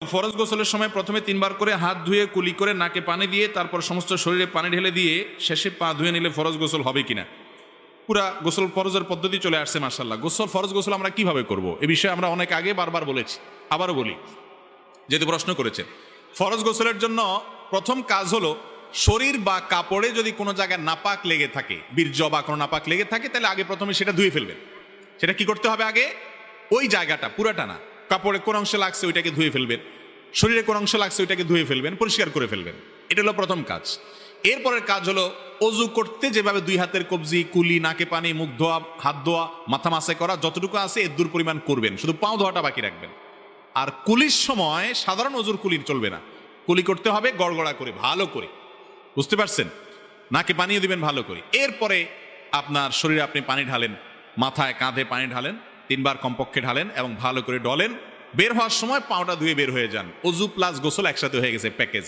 ফরজ গোসলের সময় প্রথমে 3 বার করে হাত ধুয়ে কুলি করে নাকে পানি দিয়ে তারপর সমস্ত শরীরে পানি ঢেলে দিয়ে শেষে পা ধুয়ে নিলে ফরজ গোসল হবে কিনা? পুরা গোসল ফরজের পদ্ধতি চলে আসছে মাশাআল্লাহ। ফরজ গোসল আমরা কিভাবে করব এ বিষয়ে আমরা অনেক আগে বারবার বলেছি, আবারও বলি যেহেতু প্রশ্ন করেছে। ফরজ গোসলের জন্য প্রথম কাজ হলো শরীর বা কাপড়ে যদি কোনো জায়গায় নাপাক লেগে থাকে, বীর্য বা কোনো নাপাক লেগে থাকে, তাহলে আগে প্রথমে সেটা ধুয়ে ফেলবেন। সেটা কি করতে হবে? আগে ওই জায়গাটা পুরাটা না, কাপড়ে কোন অংশে লাগছে ওইটাকে ধুয়ে ফেলবেন, শরীরে কোন অংশে লাগছে ওইটাকে ধুয়ে ফেলবেন, পরিষ্কার করে ফেলবেন। এটা হলো প্রথম কাজ। এরপরের কাজ হলো অজু করতে যেভাবে 2 হাতের কবজি, কুলি, নাকে পানি, মুখ ধোয়া, হাত ধোয়া, মাথা মাসে করা যতটুকু আছে এর দূর পরিমাণ করবেন, শুধু পাও ধোয়াটা বাকি রাখবেন। আর কুলির সময় সাধারণ অজুর কুলি চলবে না, কুলি করতে হবে গড়গড়া করে, ভালো করে, বুঝতে পারছেন? নাকে পানিও দিবেন ভালো করে। এরপরে আপনার শরীরে আপনি পানি ঢালেন, মাথায় কাঁধে পানি ঢালেন, 3 বার কমপক্ষে ঢালেন এবং ভালো করে ডলেন। বের হওয়ার সময় পাওটা ধুয়ে বের হয়ে যান। অজু প্লাস গোসল একসাথে হয়ে গেছে, প্যাকেজ।